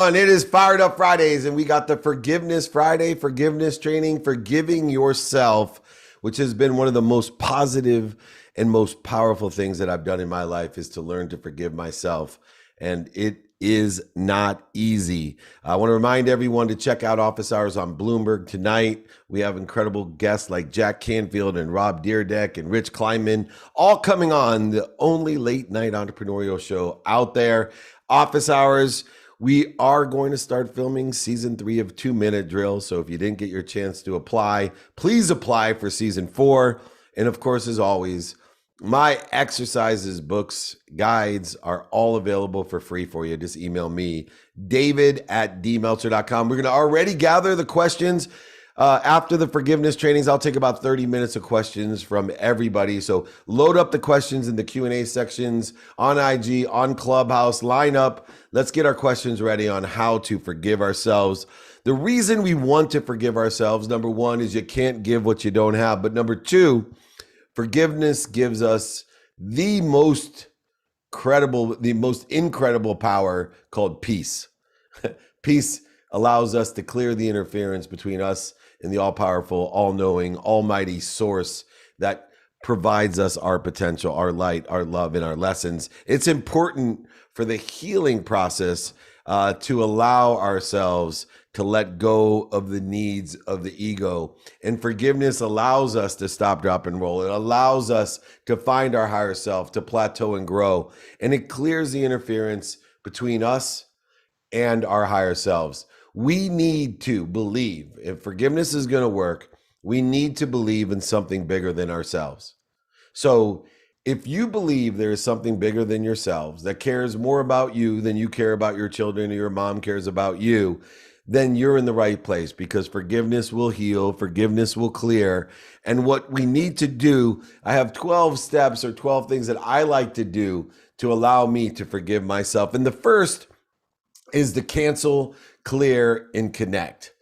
And it is Fired Up Fridays, and we got the Forgiveness Friday, forgiveness training, forgiving yourself, which has been one of the most positive and most powerful things that I've done in my life is to learn to forgive myself. And it is not easy. I want to remind everyone to check out Office Hours on Bloomberg tonight. We have incredible guests like Jack Canfield and Rob Deerdeck and Rich Kleinman, all coming on the only late night entrepreneurial show out there. Office Hours. We are going to start filming season 3 of 2 Minute Drill. So if you didn't get your chance to apply, please apply for season 4. And of course, as always, my exercises, books, guides are all available for free for you. Just email me, david@dmeltzer.com. We're going to already gather the questions. After the forgiveness trainings, I'll take about 30 minutes of questions from everybody. So load up the questions in the Q&A sections on IG, on Clubhouse, line up. Let's get our questions ready on how to forgive ourselves. The reason we want to forgive ourselves, number one, is you can't give what you don't have. But number two, forgiveness gives us the most incredible power called peace. Peace allows us to clear the interference between us and the all-powerful, all-knowing, almighty source that provides us our potential, our light, our love, and our lessons. It's important for the healing process to allow ourselves to let go of the needs of the ego. And forgiveness allows us to stop, drop, and roll. It allows us to find our higher self, to plateau and grow. And it clears the interference between us and our higher selves. We need to believe, if forgiveness is going to work, we need to believe in something bigger than ourselves. So if you believe there is something bigger than yourselves that cares more about you than you care about your children or your mom cares about you, then you're in the right place, because forgiveness will heal, forgiveness will clear. And what we need to do, I have 12 steps or 12 things that I like to do to allow me to forgive myself. And the first is to cancel, clear, and connect.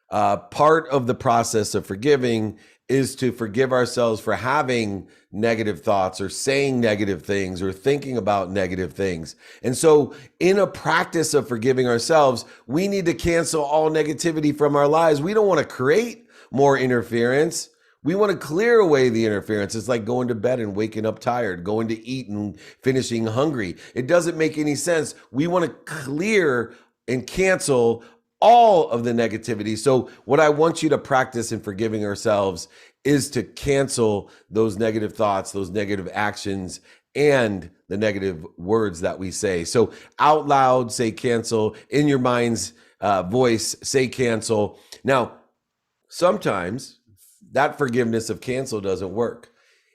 Part of the process of forgiving is to forgive ourselves for having negative thoughts or saying negative things or thinking about negative things. And so in a practice of forgiving ourselves, we need to cancel all negativity from our lives. We don't want to create more interference. We want to clear away the interference. It's like going to bed and waking up tired, going to eat and finishing hungry. It doesn't make any sense. We want to clear and cancel all of the negativity. So what I want you to practice in forgiving ourselves is to cancel those negative thoughts, those negative actions, and the negative words that we say. So out loud, say cancel. In your mind's voice, say cancel. Now, sometimes that forgiveness of cancel doesn't work.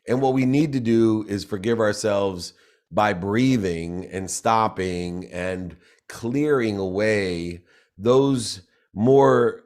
And what we need to do is forgive ourselves by breathing and stopping and clearing away those more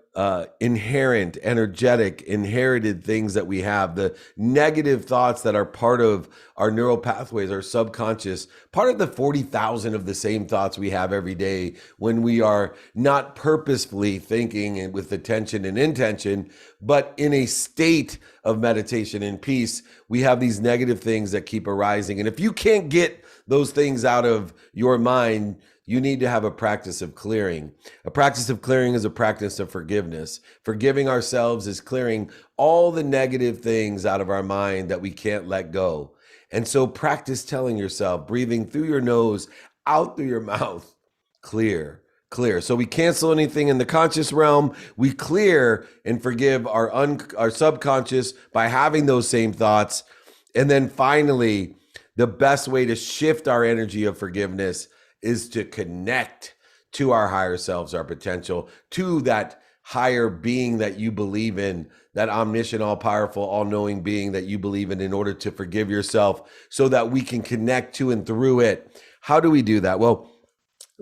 inherent, energetic, inherited things that we have, the negative thoughts that are part of our neural pathways, our subconscious, part of the 40,000 of the same thoughts we have every day when we are not purposefully thinking and with attention and intention, but in a state of meditation and peace, we have these negative things that keep arising. And if you can't get those things out of your mind, you need to have a practice of clearing. A practice of clearing is a practice of forgiveness. Forgiving ourselves is clearing all the negative things out of our mind that we can't let go. And so practice telling yourself, breathing through your nose, out through your mouth, clear, clear. So we cancel anything in the conscious realm. We clear and forgive our subconscious by having those same thoughts. And then finally, the best way to shift our energy of forgiveness is to connect to our higher selves, our potential, to that higher being that you believe in, that omniscient, all-powerful, all-knowing being that you believe in order to forgive yourself so that we can connect to and through it. How do we do that? Well,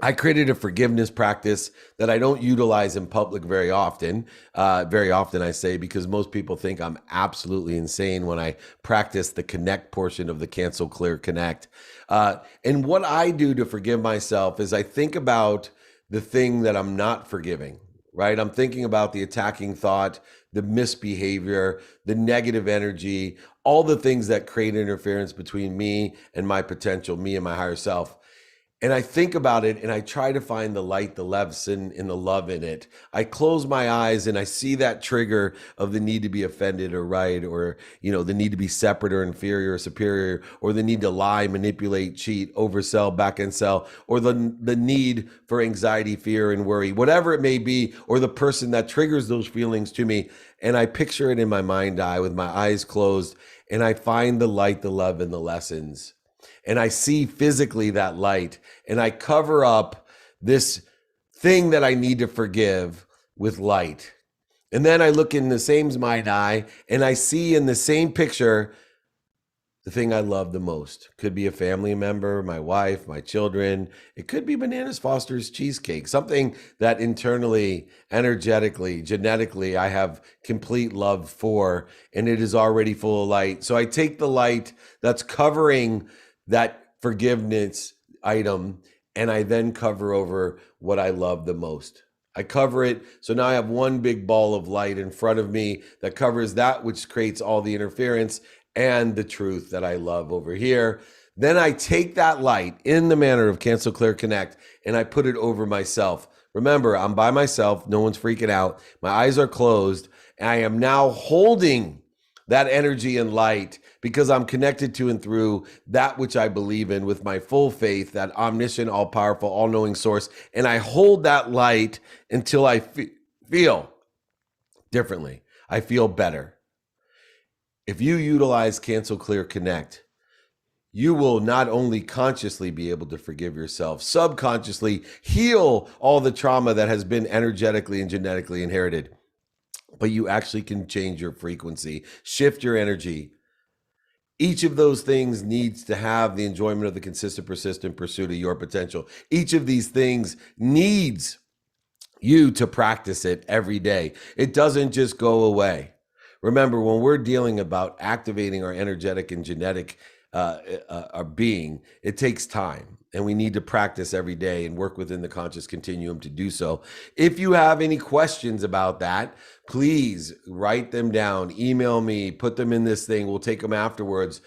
I created a forgiveness practice that I don't utilize in public very often. I say, because most people think I'm absolutely insane when I practice the connect portion of the cancel, clear, connect. And what I do to forgive myself is I think about the thing that I'm not forgiving, right? I'm thinking about the attacking thought, the misbehavior, the negative energy, all the things that create interference between me and my potential, me and my higher self. And I think about it and I try to find the light, the lesson, and the love in it. I close my eyes and I see that trigger of the need to be offended or right, or, the need to be separate or inferior or superior, or the need to lie, manipulate, cheat, oversell, back and sell, or the need for anxiety, fear, and worry, whatever it may be, or the person that triggers those feelings to me. And I picture it in my mind's eye with my eyes closed, and I find the light, the love, and the lessons. And I see physically that light, and I cover up this thing that I need to forgive with light. And then I look in the same mind eye and I see in the same picture the thing I love the most. Could be a family member, my wife, my children. It could be Bananas Foster's cheesecake, something that internally, energetically, genetically, I have complete love for, and it is already full of light. So I take the light that's covering that forgiveness item, and I then cover over what I love the most. I cover it, so now I have one big ball of light in front of me that covers that which creates all the interference and the truth that I love over here. Then I take that light in the manner of Cancel, Clear, Connect, and I put it over myself. Remember, I'm by myself, no one's freaking out, my eyes are closed, and I am now holding that energy and light because I'm connected to and through that which I believe in with my full faith, that omniscient, all-powerful, all-knowing source. And I hold that light until I feel differently. I feel better. If you utilize Cancel, Clear, Connect, you will not only consciously be able to forgive yourself, subconsciously heal all the trauma that has been energetically and genetically inherited, but you actually can change your frequency, shift your energy. Each of those things needs to have the enjoyment of the consistent, persistent pursuit of your potential. Each of these things needs you to practice it every day. It doesn't just go away. Remember, when we're dealing about activating our energetic and genetic our being, it takes time, and we need to practice every day and work within the conscious continuum to do so. If you have any questions about that, please write them down, email me, put them in this thing. We'll take them afterwards.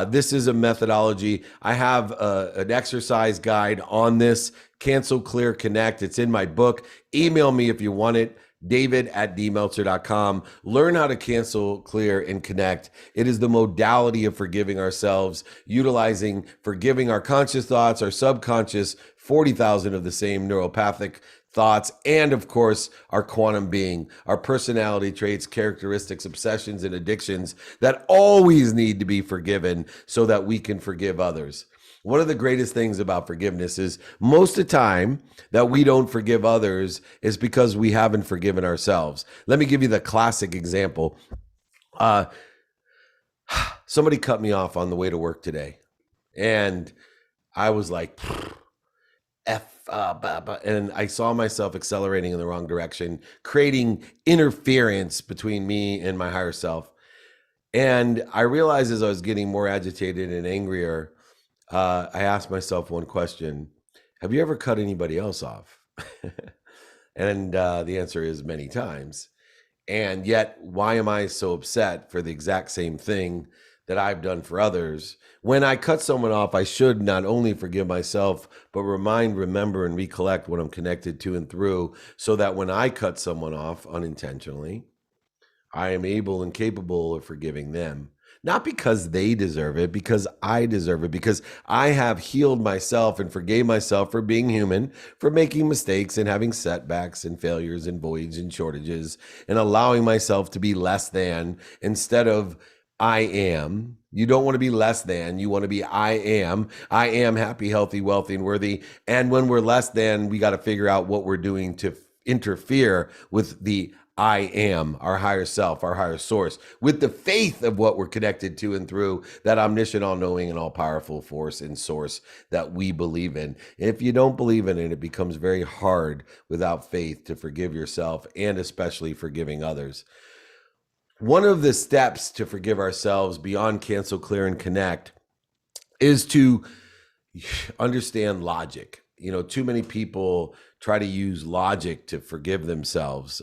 This is a methodology. I have an exercise guide on this, Cancel, Clear, Connect. It's in my book. Email me if you want it. David@dmeltzer.com. Learn how to cancel, clear, and connect. It is the modality of forgiving ourselves, utilizing forgiving our conscious thoughts, our subconscious, 40,000 of the same neuropathic thoughts, and of course, our quantum being, our personality traits, characteristics, obsessions, and addictions that always need to be forgiven so that we can forgive others. One of the greatest things about forgiveness is most of the time that we don't forgive others is because we haven't forgiven ourselves. Let me give you the classic example. Somebody cut me off on the way to work today, and I was like, and I saw myself accelerating in the wrong direction, creating interference between me and my higher self. And I realized as I was getting more agitated and angrier, I asked myself one question: have you ever cut anybody else off? And the answer is many times. And yet, why am I so upset for the exact same thing that I've done for others? When I cut someone off, I should not only forgive myself, but remember, and recollect what I'm connected to and through, so that when I cut someone off unintentionally, I am able and capable of forgiving them. Not because they deserve it, because I deserve it, because I have healed myself and forgave myself for being human, for making mistakes and having setbacks and failures and voids and shortages, and allowing myself to be less than instead of I am. You don't want to be less than, you want to be I am. I am happy, healthy, wealthy, and worthy. And when we're less than, we got to figure out what we're doing to interfere with the I am, our higher self, our higher source, with the faith of what we're connected to and through, that omniscient, all-knowing, and all-powerful force and source that we believe in. If you don't believe in it, it becomes very hard without faith to forgive yourself, and especially forgiving others. One of the steps to forgive ourselves beyond Cancel, Clear, and Connect is to understand logic. too many people try to use logic to forgive themselves.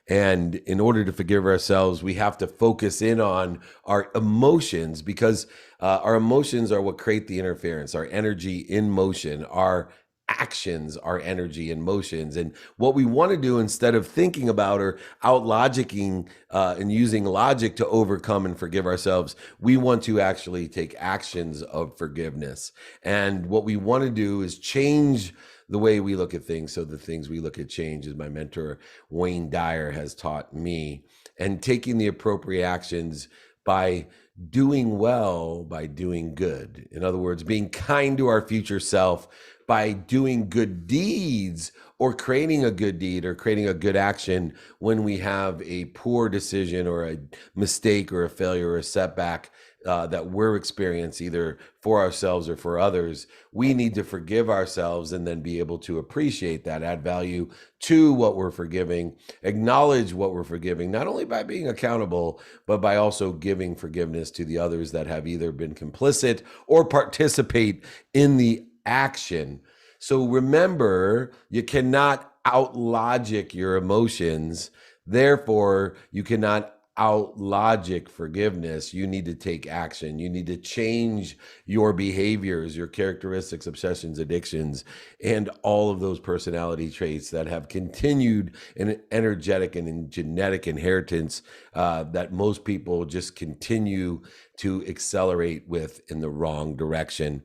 And in order to forgive ourselves, we have to focus in on our emotions, because our emotions are what create the interference, our energy in motion, our actions are energy and motions. And what we want to do, instead of thinking about or out logicking and using logic to overcome and forgive ourselves, we want to actually take actions of forgiveness. And what we want to do is change the way we look at things, so the things we look at change, as my mentor Wayne Dyer has taught me. And taking the appropriate actions by doing well, by doing good. In other words, being kind to our future self by doing good deeds, or creating a good deed or creating a good action when we have a poor decision or a mistake or a failure or a setback that we're experiencing, either for ourselves or for others. We need to forgive ourselves and then be able to appreciate that, add value to what we're forgiving, acknowledge what we're forgiving, not only by being accountable, but by also giving forgiveness to the others that have either been complicit or participate in the action. So remember, you cannot out logic your emotions. Therefore, you cannot out logic forgiveness. You need to take action. You need to change your behaviors, your characteristics, obsessions, addictions, and all of those personality traits that have continued an energetic and in genetic inheritance that most people just continue to accelerate with in the wrong direction.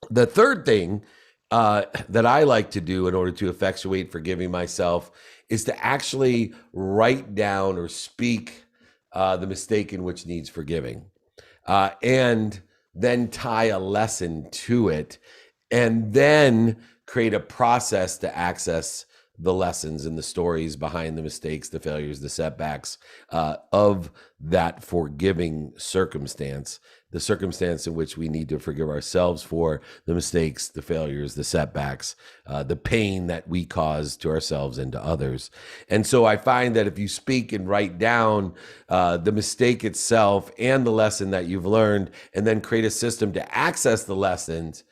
The third thing that I like to do in order to effectuate forgiving myself is to actually write down or speak the mistake in which needs forgiving, and then tie a lesson to it, and then create a process to access the lessons and the stories behind the mistakes, the failures, the setbacks of that forgiving circumstance, the circumstance in which we need to forgive ourselves for the mistakes, the failures, the setbacks, the pain that we cause to ourselves and to others. And so I find that if you speak and write down the mistake itself and the lesson that you've learned, and then create a system to access the lessons,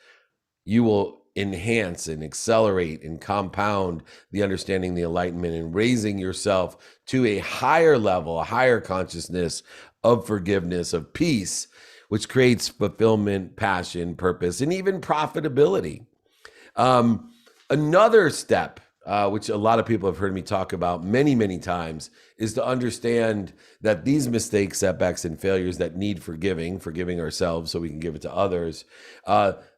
you will enhance and accelerate and compound the understanding, the enlightenment, and raising yourself to a higher level, a higher consciousness of forgiveness, of peace, which creates fulfillment, passion, purpose, and even profitability. Another step, which a lot of people have heard me talk about many, many times, is to understand that these mistakes, setbacks, and failures that need forgiving ourselves so we can give it to others,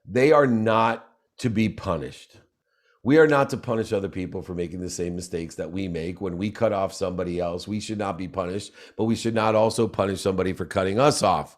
they are not to be punished. We are not to punish other people for making the same mistakes that we make. When we cut off somebody else, we should not be punished, but we should not also punish somebody for cutting us off.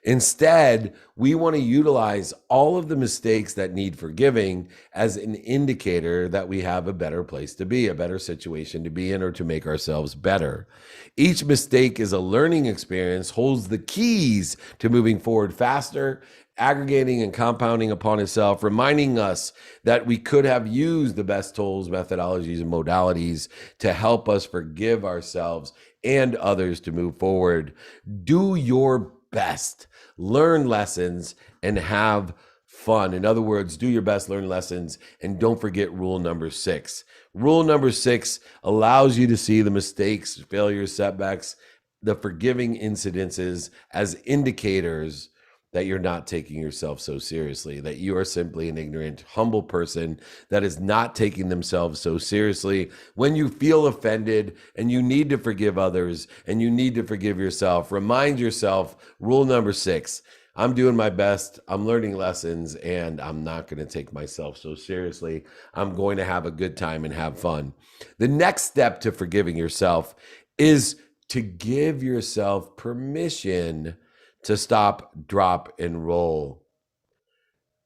Instead, we want to utilize all of the mistakes that need forgiving as an indicator that we have a better place to be, a better situation to be in, or to make ourselves better. Each mistake is a learning experience, holds the keys to moving forward faster, aggregating and compounding upon itself, reminding us that we could have used the best tools, methodologies, and modalities to help us forgive ourselves and others to move forward. Do your best, learn lessons, and have fun. In other words, do your best, learn lessons, and don't forget rule number 6. Rule number 6 allows you to see the mistakes, failures, setbacks, the forgiving incidences as indicators that you're not taking yourself so seriously, that you are simply an ignorant, humble person that is not taking themselves so seriously. When you feel offended and you need to forgive others and you need to forgive yourself, remind yourself, rule number 6, I'm doing my best, I'm learning lessons, and I'm not going to take myself so seriously. I'm going to have a good time and have fun. The next step to forgiving yourself is to give yourself permission to stop, drop, and roll.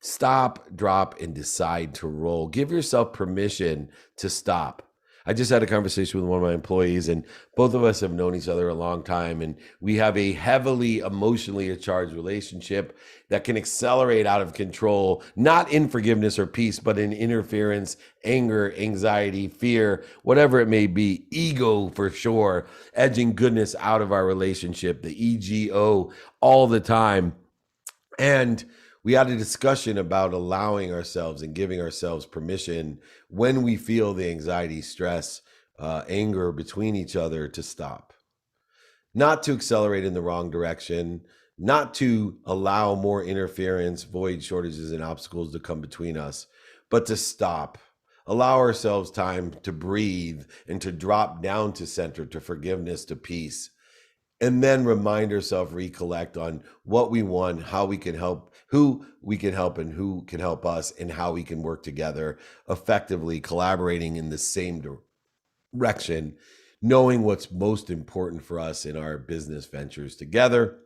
Stop, drop, and decide to roll. Give yourself permission to stop. I just had a conversation with one of my employees, and both of us have known each other a long time, and we have a heavily emotionally charged relationship that can accelerate out of control, not in forgiveness or peace, but in interference, anger, anxiety, fear, whatever it may be, ego for sure, edging goodness out of our relationship, the ego, all the time. And We had a discussion about allowing ourselves and giving ourselves permission when we feel the anxiety, stress, anger between each other to stop, not to accelerate in the wrong direction, not to allow more interference, void, shortages, and obstacles to come between us, but to stop. Allow ourselves time to breathe and to drop down to center, to forgiveness, to peace. And then remind ourselves, recollect on what we want, how we can help, who we can help, and who can help us, and how we can work together effectively, collaborating in the same direction, knowing what's most important for us in our business ventures together,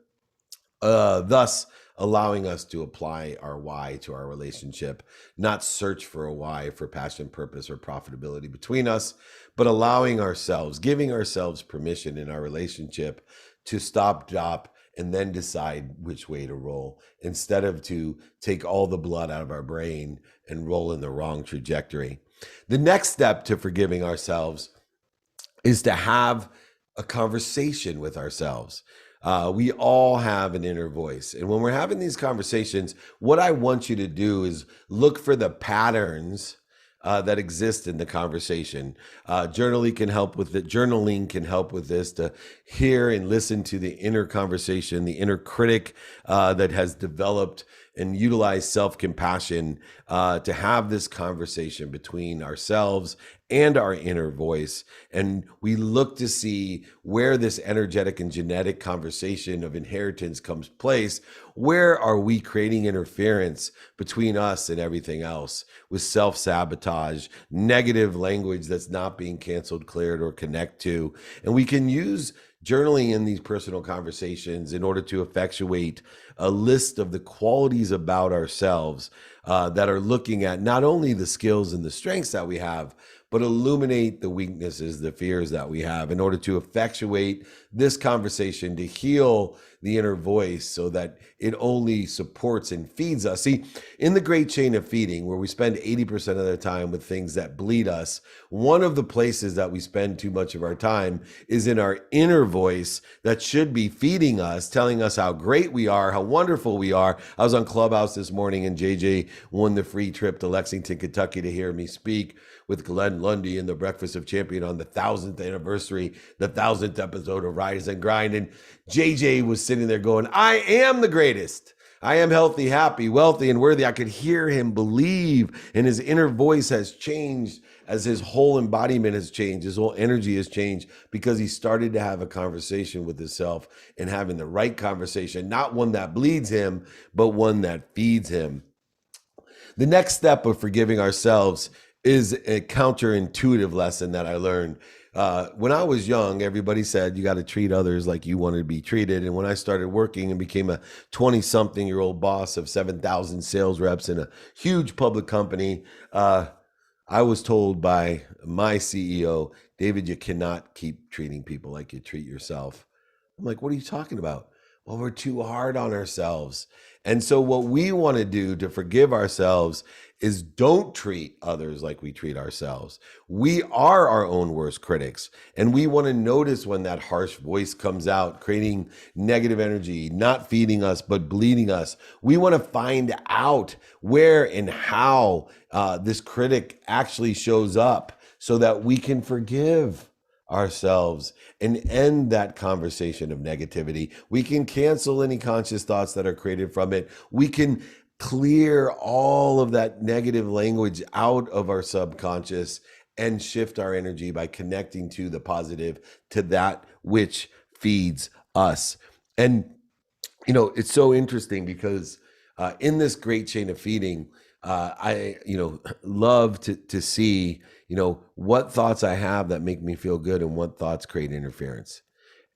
thus allowing us to apply our why to our relationship, not search for a why for passion, purpose, or profitability between us, but allowing ourselves, giving ourselves permission in our relationship to stop, drop, and then decide which way to roll, instead of to take all the blood out of our brain and roll in the wrong trajectory. The next step to forgiving ourselves is to have a conversation with ourselves. We all have an inner voice. And when we're having these conversations, what I want you to do is look for the patterns that exist in the conversation. Journaling can help with it. Journaling can help with this, to hear and listen to the inner conversation, the inner critic that has developed and utilized self-compassion to have this conversation between ourselves and our inner voice. And we look to see where this energetic and genetic conversation of inheritance comes place. Where are we creating interference between us and everything else with self-sabotage, negative language that's not being canceled, cleared, or connect to? And we can use journaling in these personal conversations in order to effectuate a list of the qualities about ourselves that are looking at not only the skills and the strengths that we have, but illuminate the weaknesses, the fears that we have, in order to effectuate this conversation, to heal the inner voice so that it only supports and feeds us. See, in the great chain of feeding, where we spend 80% of the time with things that bleed us, one of the places that we spend too much of our time is in our inner voice that should be feeding us, telling us how great we are, how wonderful we are. I was on Clubhouse this morning, and JJ won the free trip to Lexington, Kentucky to hear me speak with Glenn Lundy in the Breakfast of Champion on the 1000th anniversary, the 1000th episode of Rise and Grind. And JJ was sitting there going, I am the greatest. I am healthy, happy, wealthy, and worthy. I could hear him believe, and his inner voice has changed as his whole embodiment has changed. His whole energy has changed because he started to have a conversation with himself, and having the right conversation, not one that bleeds him, but one that feeds him. The next step of forgiving ourselves is a counterintuitive lesson that I learned. When I was young, everybody said you got to treat others like you want to be treated. And when I started working and became a 20-something-year-old boss of 7,000 sales reps in a huge public company, I was told by my CEO, David, you cannot keep treating people like you treat yourself. I'm like, what are you talking about? Well, we're too hard on ourselves. And so what we want to do to forgive ourselves is don't treat others like we treat ourselves. We are our own worst critics, and we want to notice when that harsh voice comes out, creating negative energy, not feeding us, but bleeding us. We want to find out where and how this critic actually shows up so that we can forgive ourselves and end that conversation of negativity. We can cancel any conscious thoughts that are created from it. We can clear all of that negative language out of our subconscious and shift our energy by connecting to the positive, to that which feeds us. And, you know, it's so interesting because in this great chain of feeding, I love to see, what thoughts I have that make me feel good and what thoughts create interference.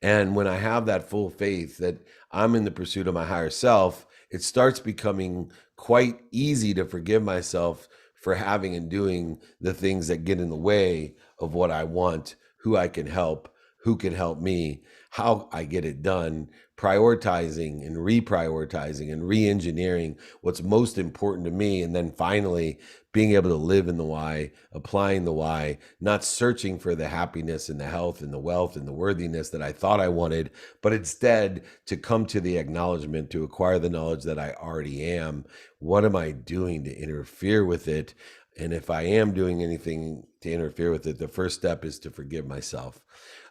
And when I have that full faith that I'm in the pursuit of my higher self, it starts becoming quite easy to forgive myself for having and doing the things that get in the way of what I want, who I can help, who can help me, how I get it done, prioritizing and reprioritizing and re-engineering what's most important to me. And then finally being able to live in the why, applying the why, not searching for the happiness and the health and the wealth and the worthiness that I thought I wanted, but instead to come to the acknowledgement, to acquire the knowledge that I already am. What am I doing to interfere with it? And if I am doing anything to interfere with it, the first step is to forgive myself.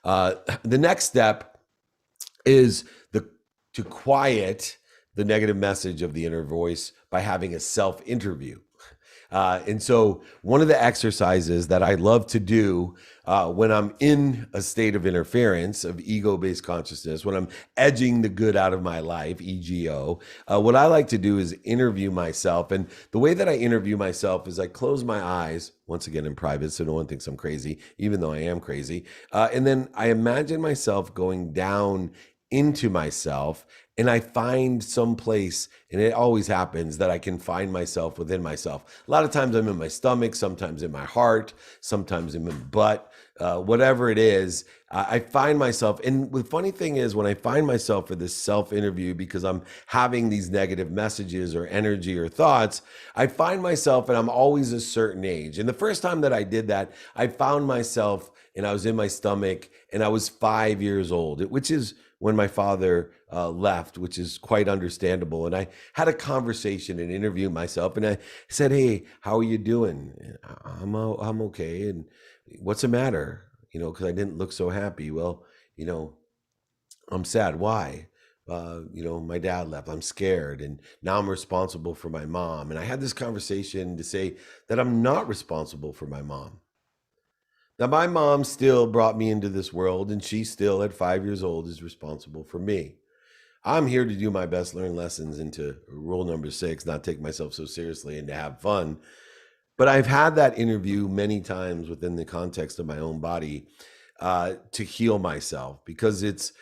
The next step is to quiet the negative message of the inner voice by having a self-interview. And so one of the exercises that I love to do when I'm in a state of interference, of ego-based consciousness, when I'm edging the good out of my life, EGO, what I like to do is interview myself. And the way that I interview myself is I close my eyes, once again in private, so no one thinks I'm crazy, even though I am crazy. And then I imagine myself going down into myself, and I find some place, and it always happens that I can find myself within myself. A lot of times I'm in my stomach, sometimes in my heart, sometimes in my butt, whatever it is, I find myself. And the funny thing is, when I find myself for this self-interview, because I'm having these negative messages or energy or thoughts, I find myself, and I'm always a certain age. And the first time that I did that, I found myself, and I was in my stomach, and I was 5 years old, which is when my father left, which is quite understandable. And I had a conversation and interviewed myself, and I said, "Hey, how are you doing?" I'm okay. And what's the matter? Because I didn't look so happy. Well, I'm sad. Why? My dad left. I'm scared. And now I'm responsible for my mom. And I had this conversation to say that I'm not responsible for my mom. Now, my mom still brought me into this world, and she still, at 5 years old, is responsible for me. I'm here to do my best, learn lessons, and to rule number 6, not take myself so seriously and to have fun. But I've had that interview many times within the context of my own body to heal myself, because it's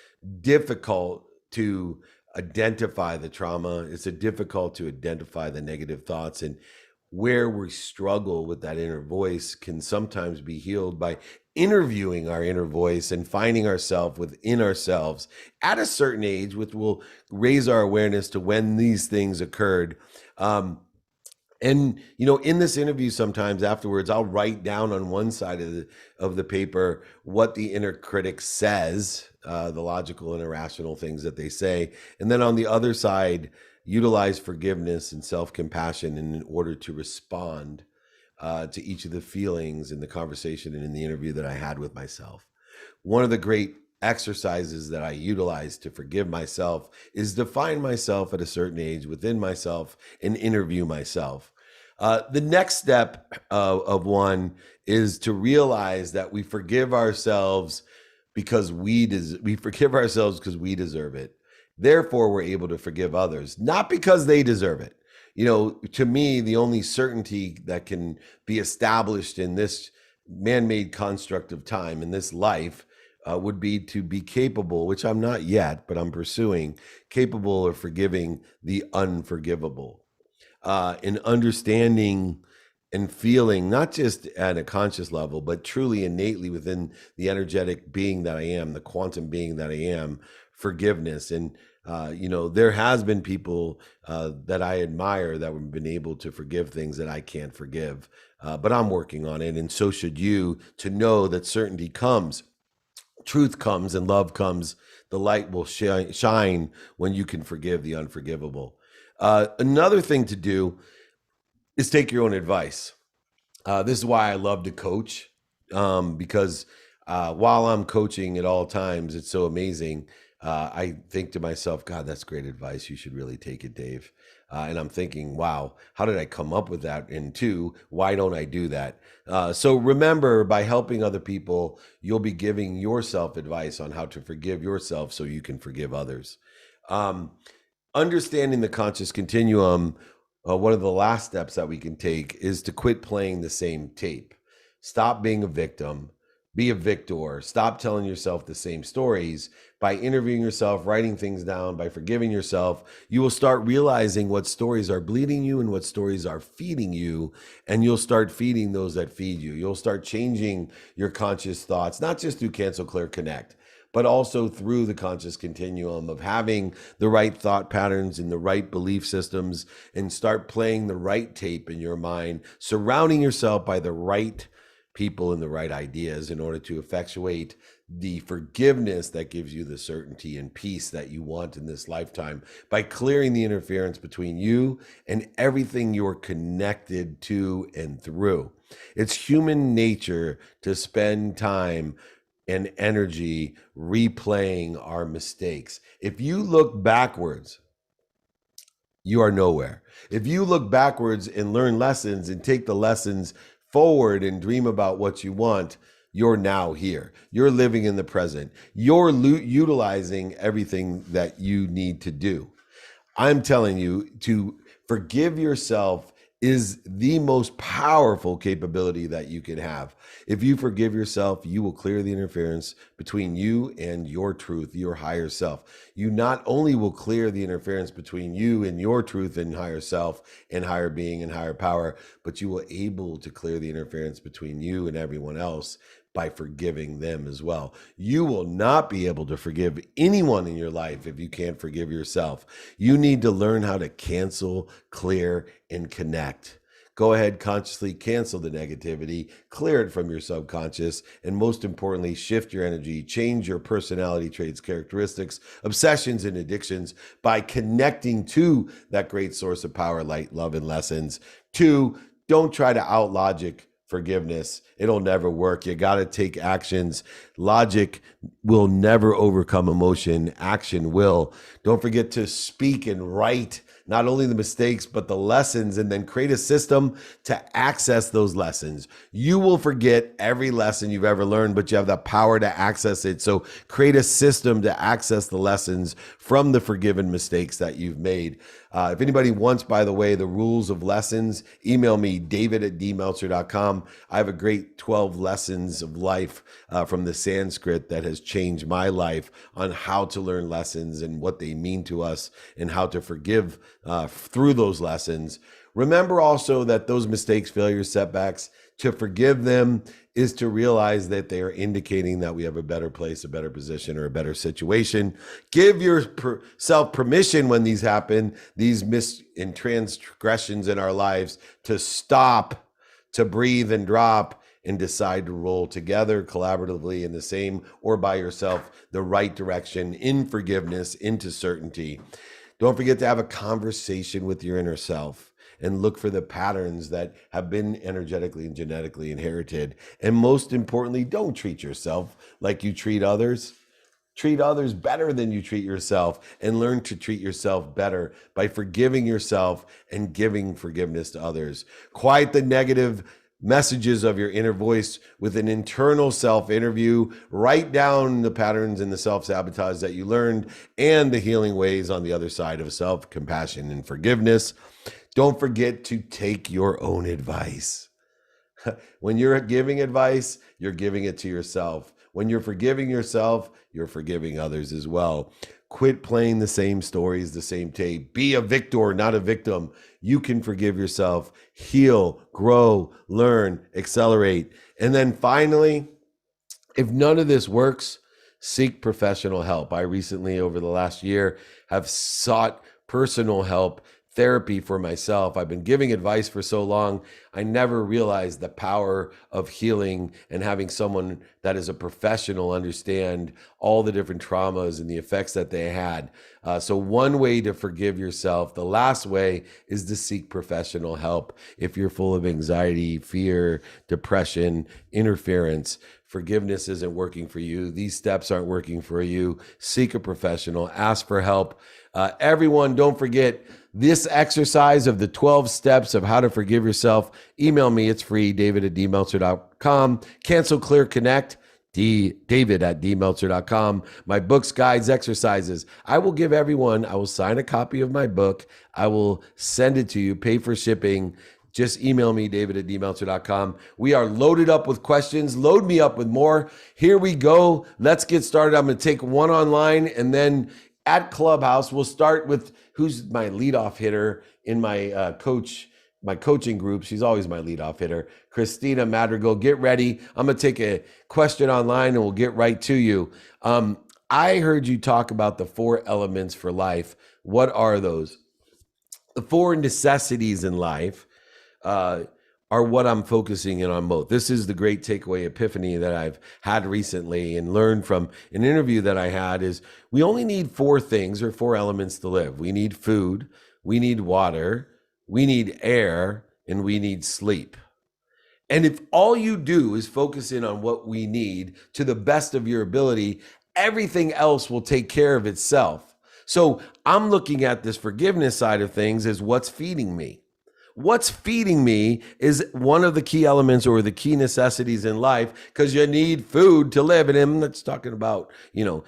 difficult to identify the trauma. It's difficult to identify the negative thoughts, and where we struggle with that inner voice can sometimes be healed by interviewing our inner voice and finding ourselves within ourselves at a certain age, which will raise our awareness to when these things occurred. And in this interview, sometimes afterwards, I'll write down on one side of the paper what the inner critic says, the logical and irrational things that they say, and then on the other side, utilize forgiveness and self-compassion in order to respond to each of the feelings in the conversation and in the interview that I had with myself. One of the great exercises that I utilize to forgive myself is to find myself at a certain age within myself and interview myself. The next step of one is to realize that we forgive ourselves because we forgive ourselves because we deserve it. Therefore, we're able to forgive others, not because they deserve it. To me, the only certainty that can be established in this man-made construct of time, in this life, would be to be capable, which I'm not yet, but I'm pursuing, capable of forgiving the unforgivable, and understanding and feeling, not just at a conscious level, but truly innately within the energetic being that I am, the quantum being that I am, forgiveness. And there has been people that I admire that have been able to forgive things that I can't forgive, but I'm working on it, and so should you, to know that certainty comes, truth comes, and love comes. The light will shine when you can forgive the unforgivable. Another thing to do is take your own advice. This is why I love to coach, because while I'm coaching at all times, it's so amazing. I think to myself, God, that's great advice. You should really take it, Dave. And I'm thinking, wow, how did I come up with that? And 2, why don't I do that? So remember, by helping other people, you'll be giving yourself advice on how to forgive yourself so you can forgive others. Understanding the conscious continuum, one of the last steps that we can take is to quit playing the same tape. Stop being a victim. Be a victor. Stop telling yourself the same stories. By interviewing yourself, writing things down, by forgiving yourself, you will start realizing what stories are bleeding you and what stories are feeding you, and you'll start feeding those that feed you. You'll start changing your conscious thoughts, not just through Cancel, Clear, Connect, but also through the conscious continuum of having the right thought patterns and the right belief systems, and start playing the right tape in your mind, surrounding yourself by the right people and the right ideas in order to effectuate the forgiveness that gives you the certainty and peace that you want in this lifetime, by clearing the interference between you and everything you're connected to and through. It's human nature to spend time and energy replaying our mistakes. If you look backwards, you are nowhere. If you look backwards and learn lessons and take the lessons forward and dream about what you want, you're now here. You're living in the present. You're utilizing everything that you need to do. I'm telling you, to forgive yourself is the most powerful capability that you can have. If you forgive yourself, you will clear the interference between you and your truth, your higher self. You not only will clear the interference between you and your truth and higher self and higher being and higher power, but you will able to clear the interference between you and everyone else by forgiving them as well. You will not be able to forgive anyone in your life if you can't forgive yourself. You need to learn how to cancel, clear, and connect. Go ahead, consciously cancel the negativity, clear it from your subconscious, and most importantly, shift your energy, change your personality traits, characteristics, obsessions, and addictions by connecting to that great source of power, light, love, and lessons. 2, don't try to out-logic forgiveness. It'll never work. You got to take actions. Logic will never overcome emotion. Action will. Don't forget to speak and write not only the mistakes, but the lessons, and then create a system to access those lessons. You will forget every lesson you've ever learned, but you have the power to access it. So create a system to access the lessons from the forgiven mistakes that you've made. If anybody wants, by the way, the rules of lessons, email me, david@dmeltzer.com. I have a great 12 lessons of life from the Sanskrit that has changed my life on how to learn lessons and what they mean to us and how to forgive through those lessons. Remember also that those mistakes, failures, setbacks, to forgive them is to realize that they are indicating that we have a better place, a better position, or a better situation. Give yourself permission when these happen, these and transgressions in our lives, to stop, to breathe and drop, and decide to roll together collaboratively in the same or by yourself, the right direction in forgiveness, into certainty. Don't forget to have a conversation with your inner self and look for the patterns that have been energetically and genetically inherited. And most importantly, don't treat yourself like you treat others. Treat others better than you treat yourself, and learn to treat yourself better by forgiving yourself and giving forgiveness to others. Quiet the negative messages of your inner voice with an internal self-interview. Write down the patterns and the self-sabotage that you learned and the healing ways on the other side of self-compassion and forgiveness. Don't forget to take your own advice. When you're giving advice, you're giving it to yourself. When you're forgiving yourself, you're forgiving others as well. Quit playing the same stories, the same tape. Be a victor, not a victim. You can forgive yourself, heal, grow, learn, accelerate. And then finally, if none of this works, seek professional help. I recently, over the last year, have sought personal help, therapy for myself. I've been giving advice for so long. I never realized the power of healing and having someone that is a professional understand all the different traumas and the effects that they had. So one way to forgive yourself, the last way, is to seek professional help. If you're full of anxiety, fear, depression, interference, forgiveness isn't working for you, these steps aren't working for you, seek a professional, ask for help. Everyone, don't forget this exercise of the 12 steps of how to forgive yourself. Email me, it's free, david@dmeltzer.com. Cancel, clear, connect, david@dmeltzer.com. My books, guides, exercises. I will give everyone, I will sign a copy of my book. I will send it to you, pay for shipping. Just email me, david@dmeltzer.com. We are loaded up with questions. Load me up with more. Here we go. Let's get started. I'm going to take one online, and then at Clubhouse, we'll start with who's my leadoff hitter in my coaching group. She's always my leadoff hitter, Christina Madrigal. Get ready. I'm going to take a question online, and we'll get right to you. I heard you talk about the 4 elements for life. What are those? The 4 necessities in life are what I'm focusing in on both. This is the great takeaway epiphany that I've had recently and learned from an interview that I had is we only need 4 things or 4 elements to live. We need food, we need water, we need air, and we need sleep. And if all you do is focus in on what we need to the best of your ability, everything else will take care of itself. So I'm looking at this forgiveness side of things as what's feeding me. What's feeding me is one of the key elements or the key necessities in life because you need food to live. And I'm not talking about,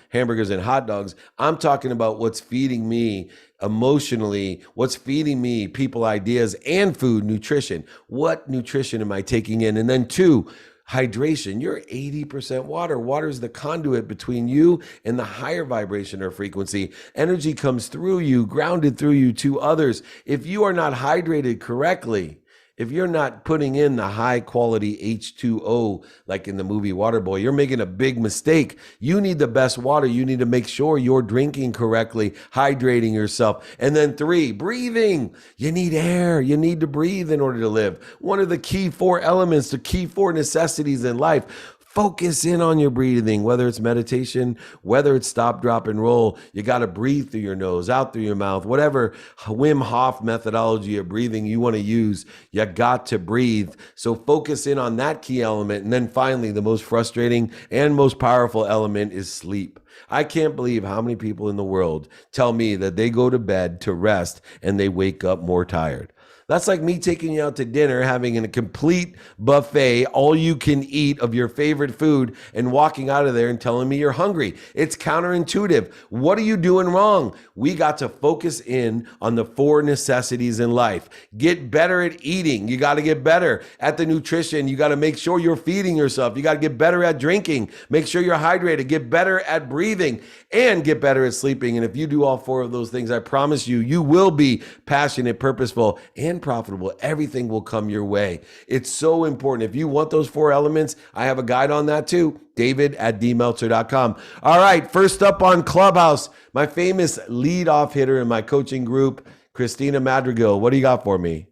hamburgers and hot dogs. I'm talking about what's feeding me emotionally, what's feeding me people, ideas, and food, nutrition. What nutrition am I taking in? And then 2, hydration. You're 80% water. Water is the conduit between you and the higher vibration or frequency. Energy comes through you, grounded through you to others. If you are not hydrated correctly, if you're not putting in the high quality H2O, like in the movie Waterboy, you're making a big mistake. You need the best water. You need to make sure you're drinking correctly, hydrating yourself. And then 3, breathing. You need air. You need to breathe in order to live. One of the key 4 elements, the key 4 necessities in life. Focus in on your breathing, whether it's meditation, whether it's stop, drop, and roll. You got to breathe through your nose, out through your mouth, whatever Wim Hof methodology of breathing you want to use, you got to breathe. So focus in on that key element. And then finally, the most frustrating and most powerful element is sleep. I can't believe how many people in the world tell me that they go to bed to rest and they wake up more tired. That's like me taking you out to dinner, having a complete buffet, all you can eat of your favorite food, and walking out of there and telling me you're hungry. It's counterintuitive. What are you doing wrong? We got to focus in on the 4 necessities in life. Get better at eating. You got to get better at the nutrition. You got to make sure you're feeding yourself. You got to get better at drinking. Make sure you're hydrated. Get better at breathing and get better at sleeping. And if you do all 4 of those things, I promise you, you will be passionate, purposeful, and profitable. Everything will come your way. It's so important. If you want those 4 elements, I have a guide on that too. David@dmeltzer.com. All right. First up on Clubhouse, my famous lead-off hitter in my coaching group, Christina Madrigal. What do you got for me?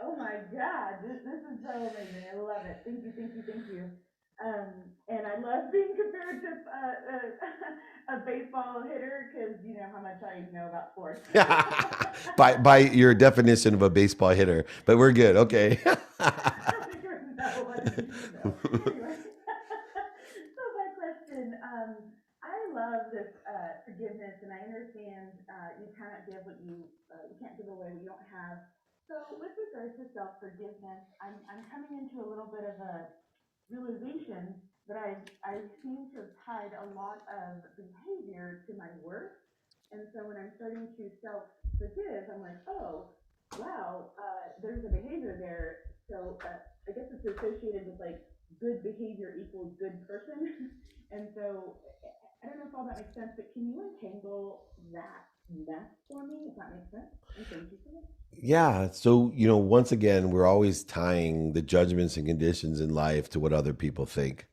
Oh my God, this is so amazing. I love it. Thank you, thank you, thank you. And I love being compared to a baseball hitter because you know how much I know about sports. by your definition of a baseball hitter, but we're good. Okay. I think no, I think no. Anyway, so my question, I love this forgiveness, and I understand you cannot give what you can't give away what you don't have. So with regards to self forgiveness, I'm coming into a little bit of a realization that I seem to have tied a lot of behavior to my worth. And so when I'm starting to self forgive, I'm like, oh, wow, there's a behavior there. So I guess it's associated with like good behavior equals good person. And so I don't know if all that makes sense, but can you untangle that mess for me, if that makes sense? And thank you so much. Yeah. So, once again, we're always tying the judgments and conditions in life to what other people think.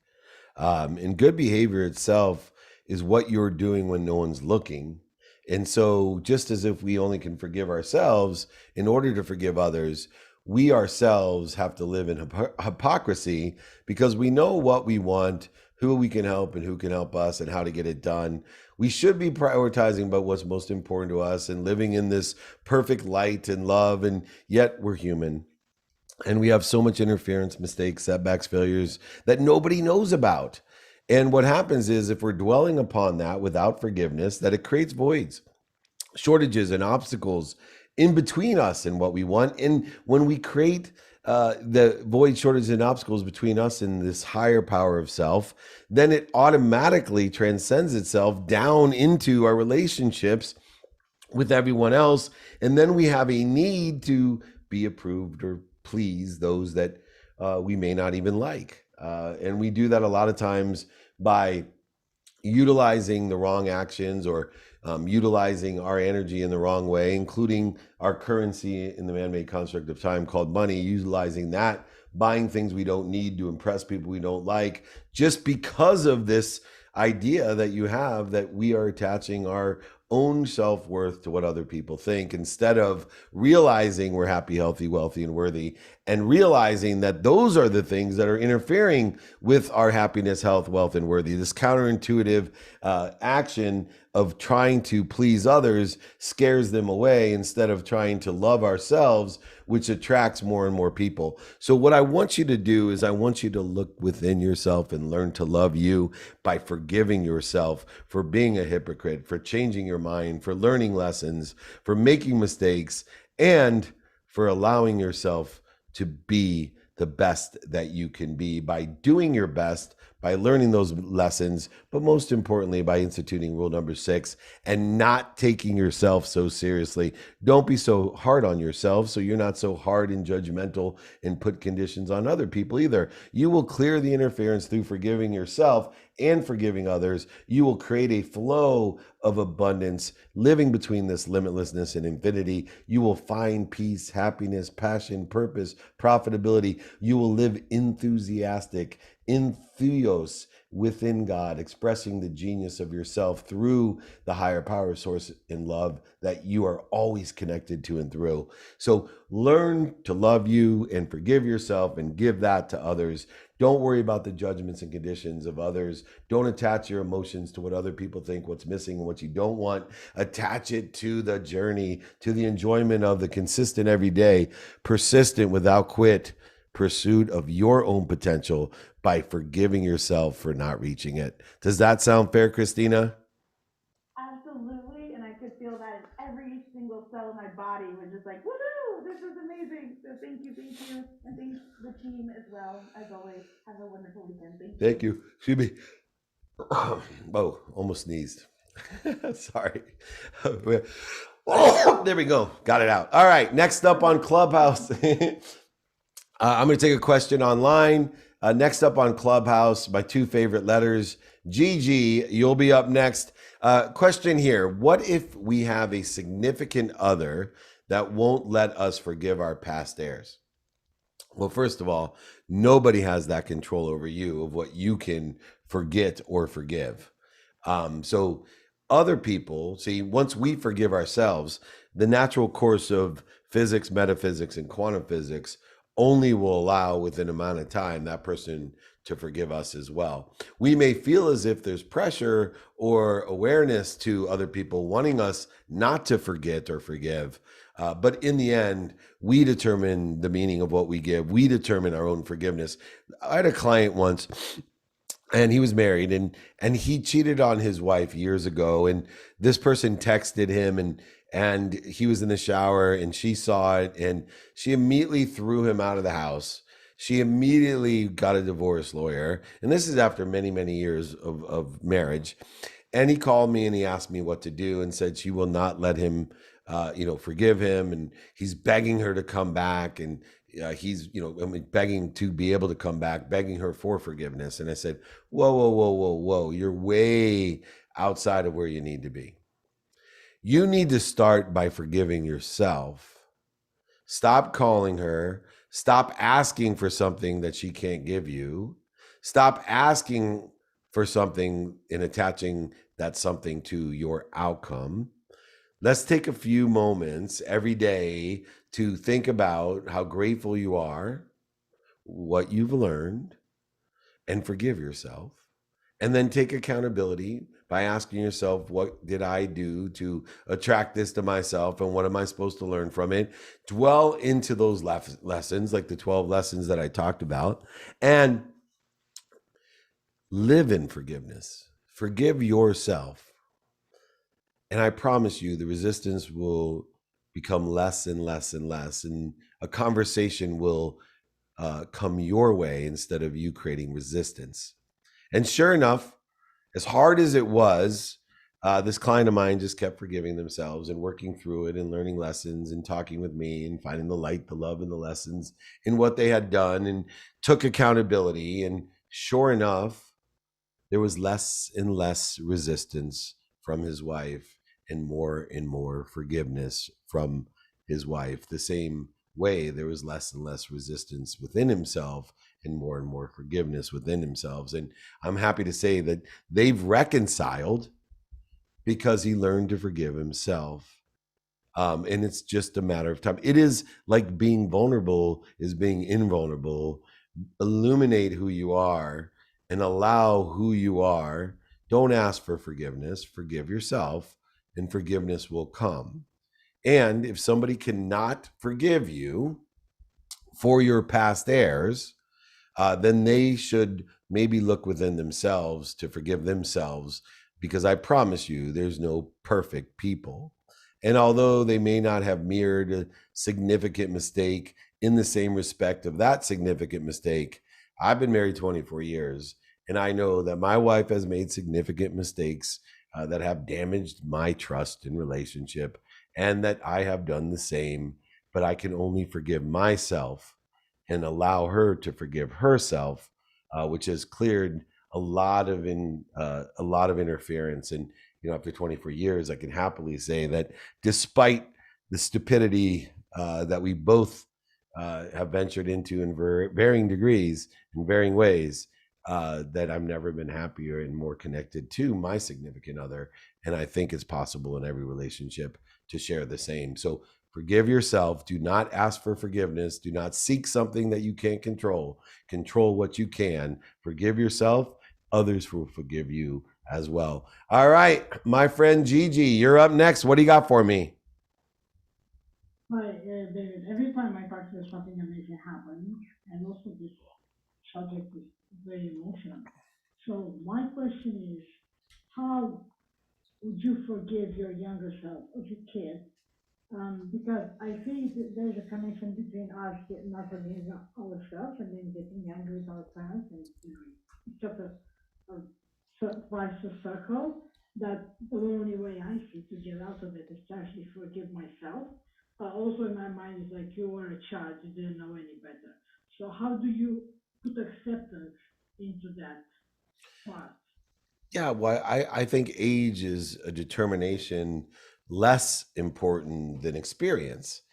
And good behavior itself is what you're doing when no one's looking. And so, just as if we only can forgive ourselves, in order to forgive others, we ourselves have to live in hypocrisy because we know what we want, who we can help, and who can help us, and how to get it done. We should be prioritizing about what's most important to us and living in this perfect light and love, and yet we're human. And we have so much interference, mistakes, setbacks, failures that nobody knows about. And what happens is if we're dwelling upon that without forgiveness, that it creates voids, shortages, and obstacles in between us and what we want. And when we create the void, shortages, and obstacles between us and this higher power of self, then it automatically transcends itself down into our relationships with everyone else. And then we have a need to be approved or please those that we may not even like. And we do that a lot of times by utilizing the wrong actions or utilizing our energy in the wrong way, including our currency in the man-made construct of time called money, utilizing that, buying things we don't need to impress people we don't like, just because of this idea that you have that we are attaching our own self-worth to what other people think, instead of realizing we're happy, healthy, wealthy, and worthy, and realizing that those are the things that are interfering with our happiness, health, wealth, and worthy. This counterintuitive action of trying to please others scares them away instead of trying to love ourselves, which attracts more and more people. So what I want you to do is I want you to look within yourself and learn to love you by forgiving yourself for being a hypocrite, for changing your mind, for learning lessons, for making mistakes, and for allowing yourself to be the best that you can be by doing your best, by learning those lessons, but most importantly, by instituting rule number 6 and not taking yourself so seriously. Don't be so hard on yourself so you're not so hard and judgmental and put conditions on other people either. You will clear the interference through forgiving yourself and forgiving others. You will create a flow of abundance, living between this limitlessness and infinity. You will find peace, happiness, passion, purpose, profitability. You will live enthusiastic, entheos within God, expressing the genius of yourself through the higher power source in love that you are always connected to and through. So learn to love you and forgive yourself and give that to others. Don't worry about the judgments and conditions of others. Don't attach your emotions to what other people think, what's missing and what you don't want. Attach it to the journey, to the enjoyment of the consistent everyday, persistent without quit pursuit of your own potential by forgiving yourself for not reaching it. Does that sound fair, Christina? Absolutely, and I could feel that in every single cell of my body was just like, woohoo, this is amazing. So thank you, and thanks the team as well. As always, have a wonderful weekend. Thank you. Thank you. Excuse me. Oh, almost sneezed. Sorry. Oh, there we go. Got it out. All right. Next up on Clubhouse. I'm going to take a question online. Next up on Clubhouse, my 2 favorite letters. Gigi, you'll be up next. Question here. What if we have a significant other that won't let us forgive our past heirs? Well, first of all, nobody has that control over you of what you can forget or forgive. So other people, see, once we forgive ourselves, the natural course of physics, metaphysics, and quantum physics only will allow within an amount of time that person to forgive us as well. We may feel as if there's pressure or awareness to other people wanting us not to forget or forgive. But in the end, we determine the meaning of what we give. We determine our own forgiveness. I had a client once, and he was married, and he cheated on his wife years ago. And this person texted him, and he was in the shower, and she saw it, and she immediately threw him out of the house. She immediately got a divorce lawyer. And this is after many, many years of marriage. And he called me and he asked me what to do and said she will not let him, forgive him. And he's begging her to come back. And he's, begging to be able to come back, begging her for forgiveness. And I said, whoa, whoa, whoa, whoa, whoa. You're way outside of where you need to be. You need to start by forgiving yourself. Stop calling her. Stop asking for something that she can't give you. Stop asking for something and attaching that something to your outcome. Let's take a few moments every day to think about how grateful you are, what you've learned, and forgive yourself. And then take accountability by asking yourself, what did I do to attract this to myself? And what am I supposed to learn from it? Dwell into those lessons, like the 12 lessons that I talked about, and live in forgiveness. Forgive yourself. And I promise you, the resistance will become less and less and less. And a conversation will come your way instead of you creating resistance. And sure enough, as hard as it was, this client of mine just kept forgiving themselves and working through it and learning lessons and talking with me and finding the light, the love, and the lessons in what they had done, and took accountability. And sure enough, there was less and less resistance from his wife. and more forgiveness from his wife. The same way, there was less and less resistance within himself and more forgiveness within themselves. And I'm happy to say that they've reconciled because he learned to forgive himself. And it's just a matter of time. It is like being vulnerable is being invulnerable. Illuminate who you are and allow who you are. Don't ask for forgiveness. Forgive yourself, and forgiveness will come. And if somebody cannot forgive you for your past errors, then they should maybe look within themselves to forgive themselves, because I promise you, there's no perfect people. And although they may not have mirrored a significant mistake in the same respect of that significant mistake, I've been married 24 years, and I know that my wife has made significant mistakes that have damaged my trust in relationship, and that I have done the same, but I can only forgive myself and allow her to forgive herself, which has cleared a lot of interference. And after 24 years, I can happily say that despite the stupidity that we both have ventured into in varying degrees, in varying ways, that I've never been happier and more connected to my significant other. And I think it's possible in every relationship to share the same. So forgive yourself. Do not ask for forgiveness. Do not seek something that you can't control. Control what you can. Forgive yourself. Others will forgive you as well. All right, my friend Gigi, you're up next. What do you got for me? Hi, David. Every time I talk to you, something amazing happens, and also this subject is very emotional. So my question is, how would you forgive your younger self as a kid? Because I think that there's a connection between us not forgiving ourselves and then getting angry with our parents, and it's just a vicious circle. That the only way I see to get out of it is to actually forgive myself. But also in my mind is like you were a child, you didn't know any better. So how do you put acceptance into that part? Yeah, well, I think age is a determination less important than experience.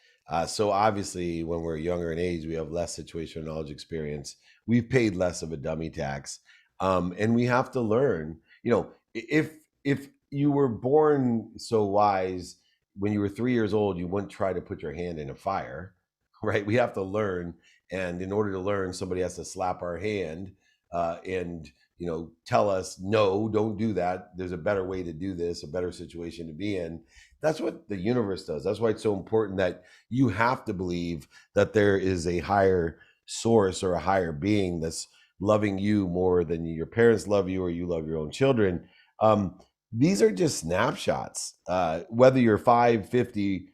So obviously, when we're younger in age, we have less situational knowledge experience. We've paid less of a dummy tax, and we have to learn. If you were born so wise when you were 3 years old, you wouldn't try to put your hand in a fire, right? We have to learn, and in order to learn, somebody has to slap our hand and tell us, no, don't do that. There's a better way to do this, a better situation to be in. That's what the universe does. That's why it's so important that you have to believe that there is a higher source or a higher being that's loving you more than your parents love you or you love your own children. These are just snapshots. Whether you're 550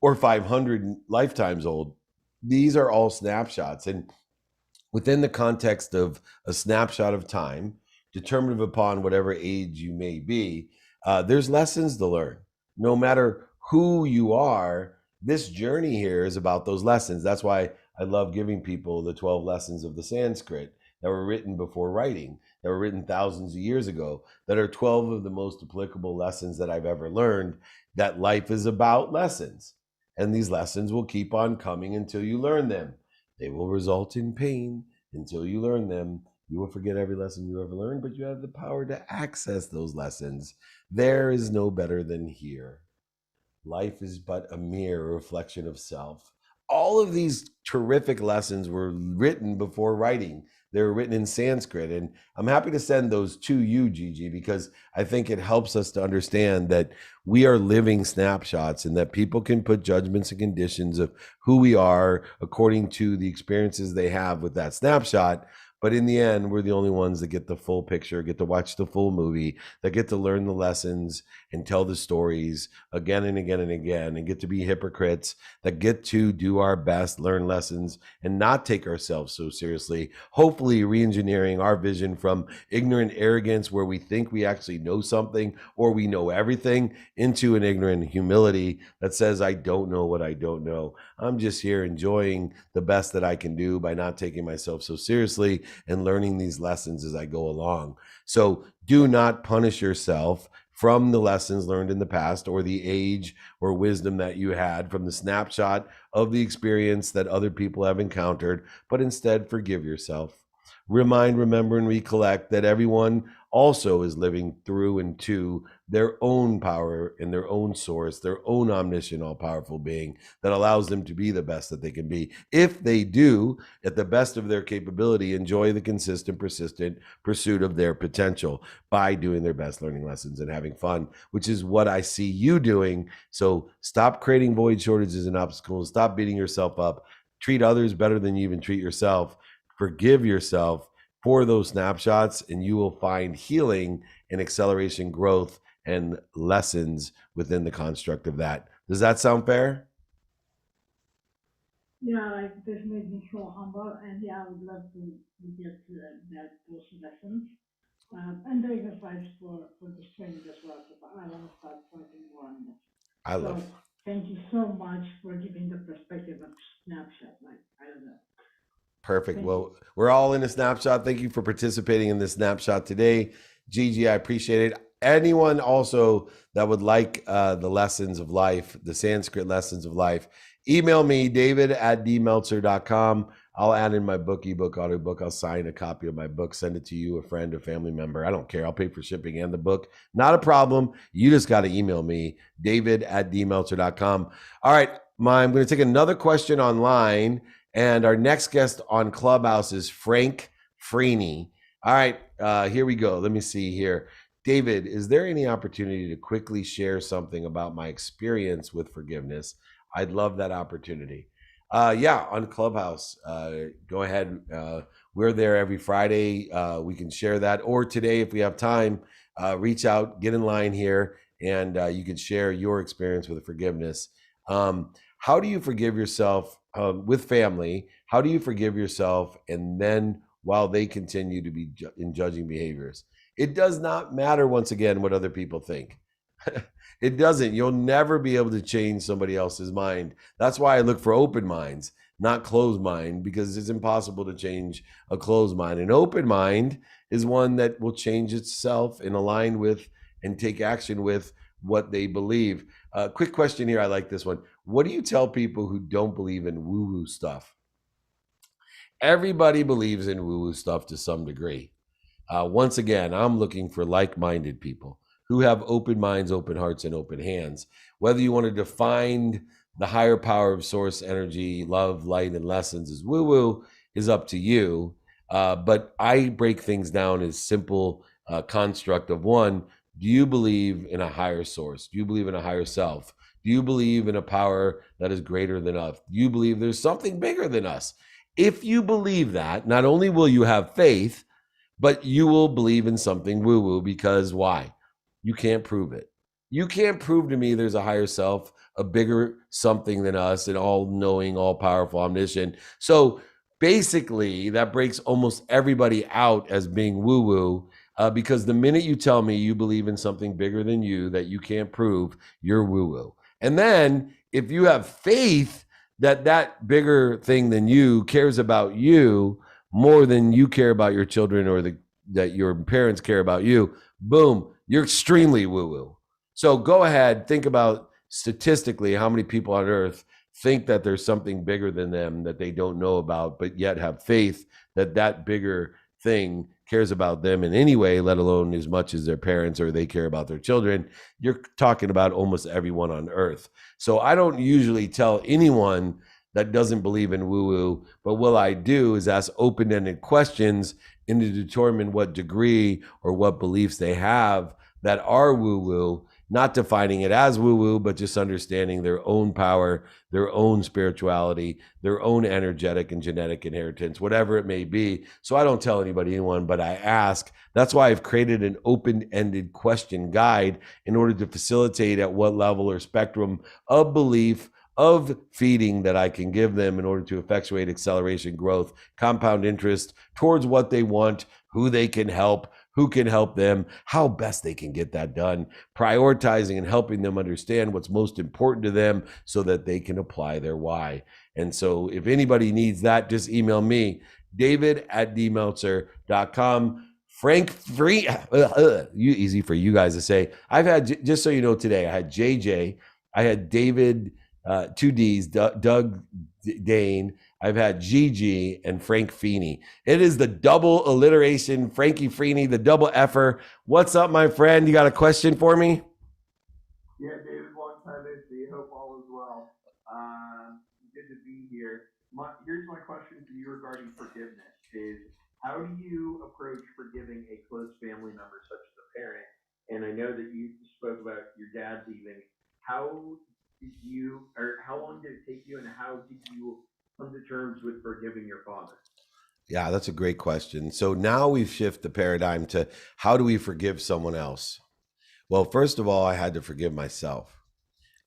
or 500 lifetimes old, these are all snapshots. And within the context of a snapshot of time, determinative upon whatever age you may be, there's lessons to learn. No matter who you are, this journey here is about those lessons. That's why I love giving people the 12 lessons of the Sanskrit that were written before writing, that were written thousands of years ago, that are 12 of the most applicable lessons that I've ever learned, that life is about lessons. And these lessons will keep on coming until you learn them. They will result in pain until you learn them. You will forget every lesson you ever learned, but you have the power to access those lessons. There is no better than here. Life is but a mere reflection of self. All of these terrific lessons were written before writing. They were written in Sanskrit. And I'm happy to send those to you, Gigi, because I think it helps us to understand that we are living snapshots and that people can put judgments and conditions of who we are according to the experiences they have with that snapshot. But in the end, we're the only ones that get the full picture, get to watch the full movie, that get to learn the lessons and tell the stories again and again and again, and get to be hypocrites, that get to do our best, learn lessons, and not take ourselves so seriously. Hopefully re-engineering our vision from ignorant arrogance, where we think we actually know something or we know everything, into an ignorant humility that says, I don't know what I don't know. I'm just here enjoying the best that I can do by not taking myself so seriously and learning these lessons as I go along. So do not punish yourself from the lessons learned in the past or the age or wisdom that you had from the snapshot of the experience that other people have encountered, but instead forgive yourself. Remind, remember, and recollect that everyone also is living through and to their own power and their own source, their own omniscient, all-powerful being that allows them to be the best that they can be. If they do, at the best of their capability, enjoy the consistent, persistent pursuit of their potential by doing their best, learning lessons and having fun, which is what I see you doing. So stop creating void, shortages, and obstacles. Stop beating yourself up. Treat others better than you even treat yourself. Forgive yourself for those snapshots, and you will find healing and acceleration, growth, and lessons within the construct of that. Does that sound fair? Yeah, like this made me so humble, and yeah, I would love to get to those lessons. And the exercise for the strength as well. So I want to start working more on this. I love So thank you so much for giving the perspective of snapshot. Like I don't know. Perfect. Thank Well, you. we're all in a snapshot. Thank you for participating in this snapshot today. Gigi, I appreciate it. Anyone also that would like the lessons of life, the Sanskrit lessons of life, email me, david@dmeltzer.com. I'll add in my book, ebook, audiobook. I'll sign a copy of my book, send it to you, a friend, a family member. I don't care. I'll pay for shipping and the book. Not a problem. You just got to email me, david@dmeltzer.com. All right, I'm going to take another question online. And our next guest on Clubhouse is Frank Freeney. All right, here we go. Let me see here. David, is there any opportunity to quickly share something about my experience with forgiveness? I'd love that opportunity. Yeah, on Clubhouse. Go ahead. We're there every Friday. We can share that. Or today, if we have time, reach out, get in line here, and you can share your experience with forgiveness. How do you forgive yourself with family? How do you forgive yourself? And then while they continue to be in judging behaviors, it does not matter, once again, what other people think. It doesn't. You'll never be able to change somebody else's mind. That's why I look for open minds, not closed mind, because it's impossible to change a closed mind. An open mind is one that will change itself and align with and take action with what they believe. Quick question here. I like this one. What do you tell people who don't believe in woo-woo stuff? Everybody believes in woo-woo stuff to some degree. Once again, I'm looking for like-minded people who have open minds, open hearts, and open hands. Whether you want to define the higher power of source energy, love, light, and lessons as woo-woo is up to you. But I break things down as simple construct of one. Do you believe in a higher source? Do you believe in a higher self? Do you believe in a power that is greater than us? Do you believe there's something bigger than us? If you believe that, not only will you have faith, but you will believe in something woo-woo, because why? You can't prove it. You can't prove to me there's a higher self, a bigger something than us, an all-knowing, all-powerful, omniscient. So basically, that breaks almost everybody out as being woo-woo, because the minute you tell me you believe in something bigger than you that you can't prove, you're woo-woo. And then if you have faith that that bigger thing than you cares about you more than you care about your children, or that your parents care about you, boom, you're extremely woo-woo. So go ahead, think about statistically how many people on earth think that there's something bigger than them that they don't know about, but yet have faith that that bigger thing cares about them in any way, let alone as much as their parents or they care about their children. You're talking about almost everyone on earth. So I don't usually tell anyone that doesn't believe in woo-woo, but what I do is ask open-ended questions and to determine what degree or what beliefs they have that are woo-woo, not defining it as woo-woo, but just understanding their own power, their own spirituality, their own energetic and genetic inheritance, whatever it may be. So I don't tell anyone, but I ask. That's why I've created an open-ended question guide in order to facilitate at what level or spectrum of belief, of feeding that I can give them in order to effectuate acceleration, growth, compound interest towards what they want, who they can help, who can help them, how best they can get that done, prioritizing and helping them understand what's most important to them so that they can apply their why. And so if anybody needs that, just email me, david@dmeltzer.com. Frank Free, easy for you guys to say. I've had, just so you know, today I had JJ, I had David, two D's, Doug Dane. I've had Gigi and Frank Feeney. It is the double alliteration, Frankie Feeney, the double effer. What's up, my friend? You got a question for me? Yeah, David, long time no see. Hope all is well. Good to be here. Here's my question for you regarding forgiveness: is how do you approach forgiving a close family member such as a parent? And I know that you spoke about your dad leaving. How did you, or how long did it take you, and how did you come to terms with forgiving your father? Yeah, that's a great question. So now we've shifted the paradigm to how do we forgive someone else? Well, first of all, I had to forgive myself.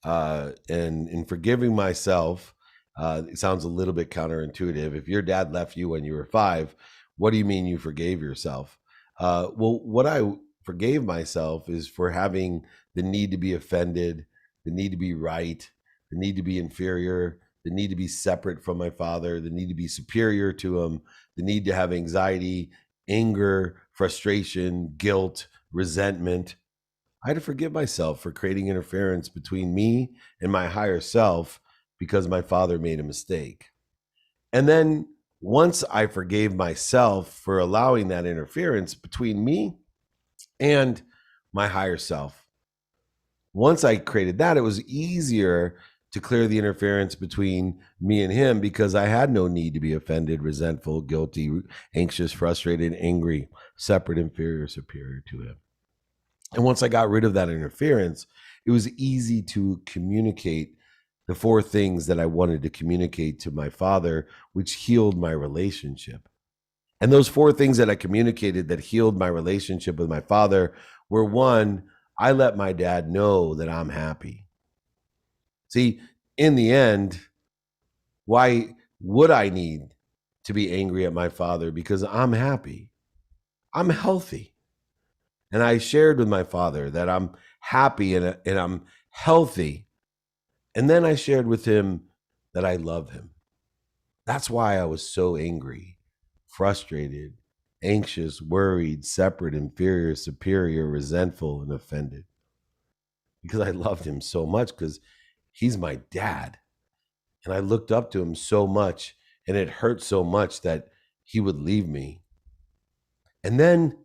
And in forgiving myself, it sounds a little bit counterintuitive. If your dad left you when you were 5, what do you mean you forgave yourself? Well, what I forgave myself is for having the need to be offended, the need to be right, the need to be inferior, the need to be separate from my father, the need to be superior to him, the need to have anxiety, anger, frustration, guilt, resentment. I had to forgive myself for creating interference between me and my higher self because my father made a mistake. And then once I forgave myself for allowing that interference between me and my higher self, once I created that, it was easier to clear the interference between me and him because I had no need to be offended, resentful, guilty, anxious, frustrated, angry, separate, inferior, superior to him. And once I got rid of that interference, it was easy to communicate the 4 things that I wanted to communicate to my father, which healed my relationship. And those 4 things that I communicated that healed my relationship with my father were: 1, I let my dad know that I'm happy. See, in the end, why would I need to be angry at my father? Because I'm happy. I'm healthy. And I shared with my father that I'm happy and I'm healthy. And then I shared with him that I love him. That's why I was so angry, frustrated, anxious, worried, separate, inferior, superior, resentful, and offended. Because I loved him so much, because he's my dad. And I looked up to him so much, and it hurt so much that he would leave me. And then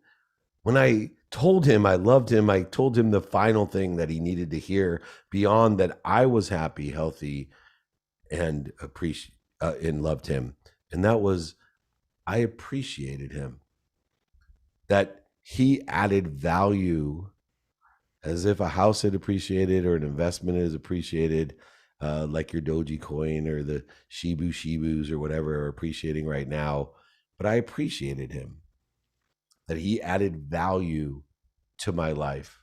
when I told him I loved him, I told him the final thing that he needed to hear beyond that I was happy, healthy, and and loved him. And that was, I appreciated him. That he added value as if a house had appreciated or an investment is appreciated, like your Doji coin or the Shibus or whatever are appreciating right now. But I appreciated him, that he added value to my life.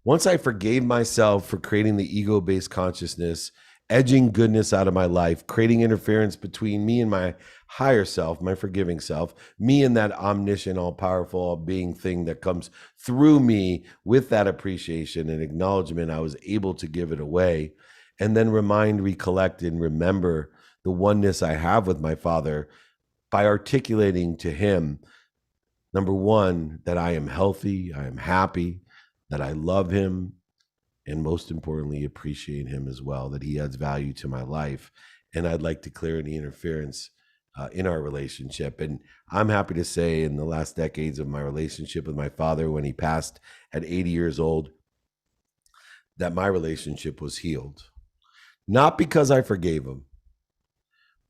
Once I forgave myself for creating the ego-based consciousness, edging goodness out of my life, creating interference between me and my higher self, my forgiving self, me and that omniscient, all-powerful, all-being thing that comes through me with that appreciation and acknowledgement, I was able to give it away and then recollect, and remember the oneness I have with my father by articulating to him, number 1, that I am healthy, I am happy, that I love him, and most importantly, appreciate him as well, that he adds value to my life. And I'd like to clear any interference in our relationship. And I'm happy to say, in the last decades of my relationship with my father, when he passed at 80 years old, that my relationship was healed. Not because I forgave him,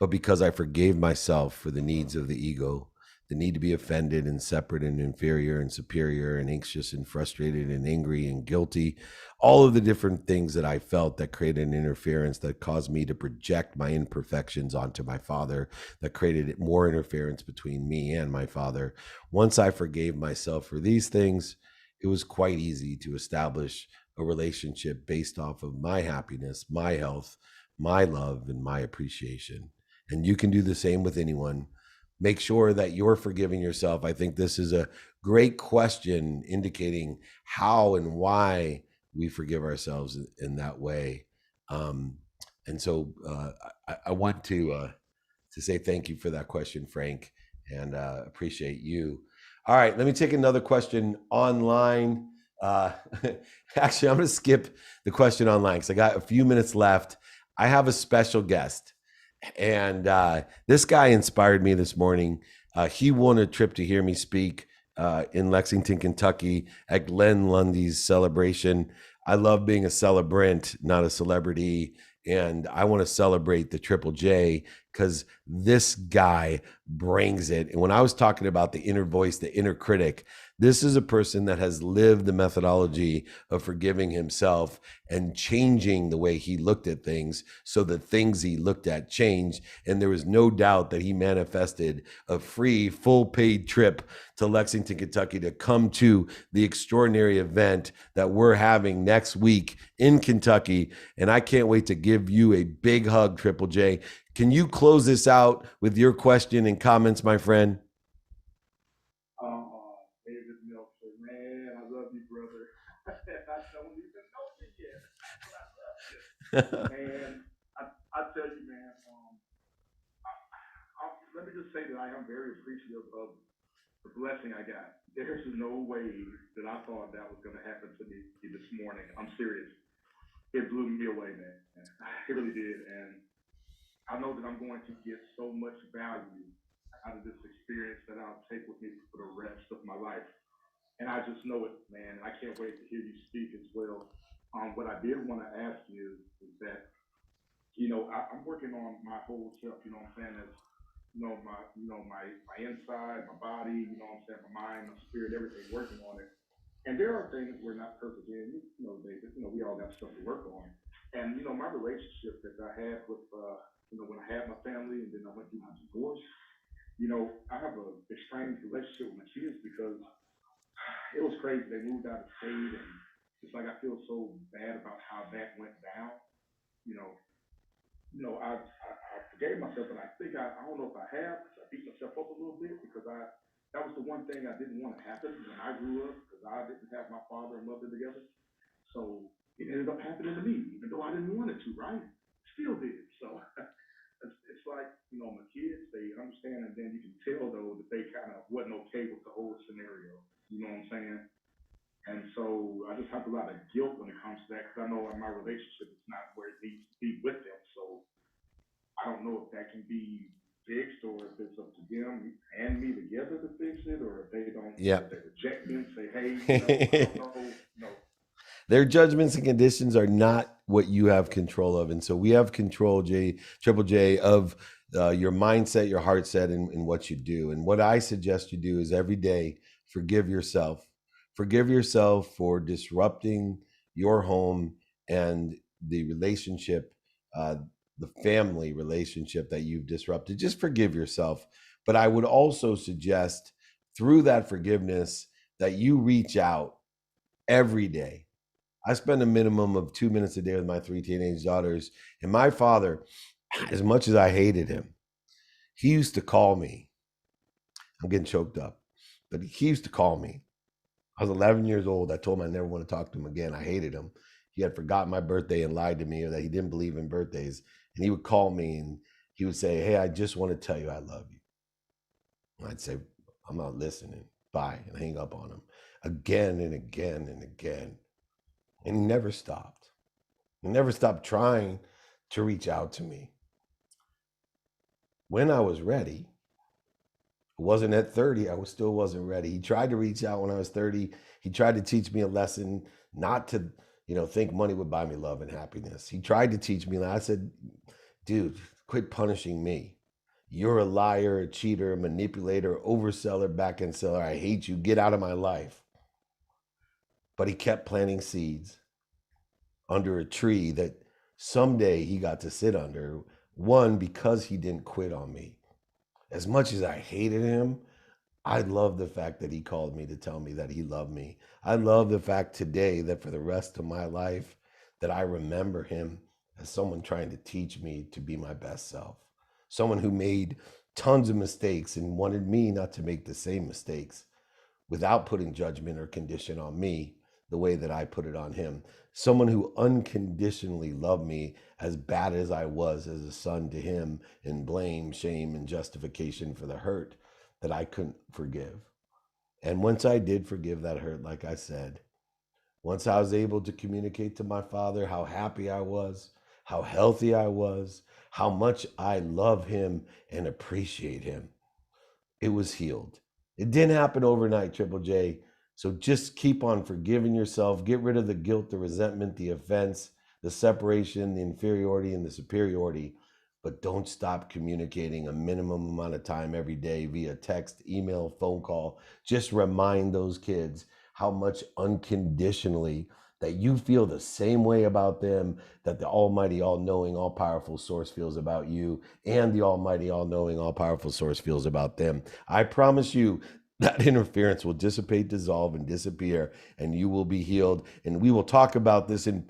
but because I forgave myself for the needs of the ego, the need to be offended and separate and inferior and superior and anxious and frustrated and angry and guilty, all of the different things that I felt that created an interference that caused me to project my imperfections onto my father, that created more interference between me and my father. Once I forgave myself for these things, it was quite easy to establish a relationship based off of my happiness, my health, my love, and my appreciation. And you can do the same with anyone. Make sure that you're forgiving yourself. I think this is a great question indicating how and why we forgive ourselves in that way. And so I want to say thank you for that question, Frank, and appreciate you. All right, let me take another question online. Actually, I'm going to skip the question online because I got a few minutes left. I have a special guest, and this guy inspired me this morning. He won a trip to hear me speak in Lexington, Kentucky at Glenn Lundy's celebration. I love being a celebrant, not a celebrity. And I want to celebrate the Triple J because this guy brings it. And when I was talking about the inner voice, the inner critic, this is a person that has lived the methodology of forgiving himself and changing the way he looked at things so the things he looked at changed. And there was no doubt that he manifested a free, full paid trip to Lexington, Kentucky to come to the extraordinary event that we're having next week in Kentucky. And I can't wait to give you a big hug, Triple J. Can you close this out with your question and comments, my friend? David Meltzer, man, I love you, brother. I don't even know you yet. I love you. Man, I tell you, man, let me just say that I am very appreciative of the blessing I got. There's no way that I thought that was going to happen to me this morning. I'm serious. It blew me away, man. It really did. And I know that I'm going to get so much value out of this experience that I'll take with me for the rest of my life. And I just know it, man. I can't wait to hear you speak as well. What I did want to ask you is that, I'm working on my whole self, you know what I'm saying? As, my inside, my body, you know what I'm saying? My mind, my spirit, everything, working on it. And there are things we're not perfect in, David, we all got stuff to work on. And, my relationship that I had with, when I had my family and then I went through my divorce, I have a strange relationship with my kids because it was crazy. They moved out of state, and it's like I feel so bad about how that went down. You know, I forgave myself, and I think I don't know if I have, because I beat myself up a little bit because that was the one thing I didn't want to happen when I grew up because I didn't have my father and mother together. So it ended up happening to me, even though I didn't want it to, right? Still did. So it's like, my kids, they understand, and then you can tell, though, that they kind of wasn't okay with the whole scenario. You know what I'm saying? And so I just have a lot of guilt when it comes to that because I know my relationship is not where it needs to be with them. So I don't know if that can be fixed or if it's up to them and me together to fix it, or if they don't, if they reject me and say, hey, I don't know. Their judgments and conditions are not what you have control of. And so we have control, Triple J, of your mindset, your heart set, and what you do. And what I suggest you do is every day, forgive yourself. Forgive yourself for disrupting your home and the relationship, the family relationship that you've disrupted. Just forgive yourself. But I would also suggest through that forgiveness that you reach out every day. I spend a minimum of 2 minutes a day with my 3 teenage daughters. And my father, as much as I hated him, he used to call me. I'm getting choked up. But he used to call me. I was 11 years old. I told him I never want to talk to him again. I hated him. He had forgotten my birthday and lied to me, or that he didn't believe in birthdays. And he would call me and he would say, hey, I just want to tell you I love you. And I'd say, I'm not listening. Bye. And hang up on him again and again and again. And he never stopped. He never stopped trying to reach out to me. When I was ready, it wasn't at 30, I still wasn't ready. He tried to reach out when I was 30. He tried to teach me a lesson not to, think money would buy me love and happiness. He tried to teach me, and I said, dude, quit punishing me. You're a liar, a cheater, a manipulator, overseller, back-end seller. I hate you. Get out of my life. But he kept planting seeds under a tree that someday he got to sit under. One, because he didn't quit on me. As much as I hated him, I love the fact that he called me to tell me that he loved me. I love the fact today that for the rest of my life, that I remember him as someone trying to teach me to be my best self. Someone who made tons of mistakes and wanted me not to make the same mistakes without putting judgment or condition on me the way that I put it on him. Someone who unconditionally loved me as bad as I was as a son to him, in blame, shame, and justification for the hurt that I couldn't forgive. And once I did forgive, that hurt, like I said. Once I was able to communicate to my father how happy I was, how healthy I was, how much I love him and appreciate him, it was healed. It didn't happen overnight, Triple J. So just keep on forgiving yourself. Get rid of the guilt, the resentment, the offense, the separation, the inferiority, and the superiority. But don't stop communicating a minimum amount of time every day via text, email, phone call. Just remind those kids how much unconditionally that you feel the same way about them that the almighty, all-knowing, all-powerful source feels about you, and the almighty, all-knowing, all-powerful source feels about them. I promise you that interference will dissipate, dissolve, and disappear, and you will be healed. And we will talk about this in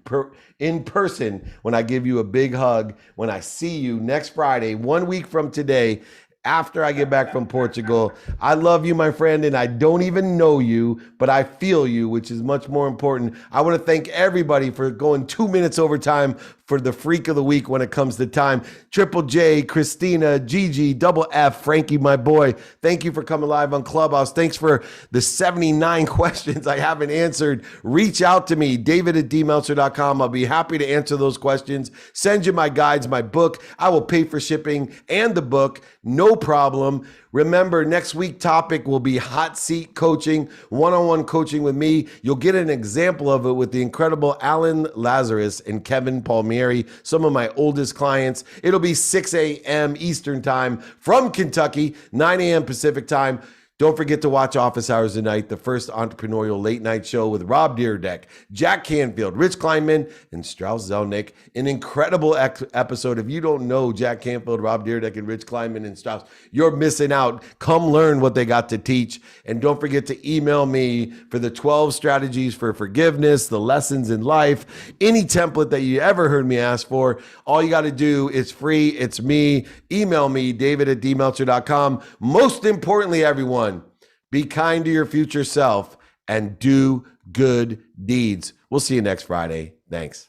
person when I give you a big hug, when I see you next Friday, 1 week from today, after I get back from Portugal. I love you, my friend, and I don't even know you, but I feel you, which is much more important. I want to thank everybody for going 2 minutes over time for the freak of the week when it comes to time. Triple J, Christina, Gigi, Double F, Frankie, my boy. Thank you for coming live on Clubhouse. Thanks for the 79 questions I haven't answered. Reach out to me, david@dmeltzer.com. I'll be happy to answer those questions. Send you my guides, my book. I will pay for shipping and the book. No problem. Remember, next week topic will be hot seat coaching, one-on-one coaching with me. You'll get an example of it with the incredible Alan Lazarus and Kevin Palmieri, some of my oldest clients. It'll be 6 a.m. Eastern time from Kentucky, 9 a.m. Pacific time. Don't forget to watch Office Hours Tonight, the first entrepreneurial late night show with Rob Dyrdek, Jack Canfield, Rich Kleinman, and Strauss Zelnick. An incredible episode. If you don't know Jack Canfield, Rob Dyrdek, and Rich Kleinman and Strauss, you're missing out. Come learn what they got to teach. And don't forget to email me for the 12 strategies for forgiveness, the lessons in life, any template that you ever heard me ask for. All you got to do is free. It's me. Email me, david@dmeltzer.com. Most importantly, everyone, be kind to your future self and do good deeds. We'll see you next Friday. Thanks.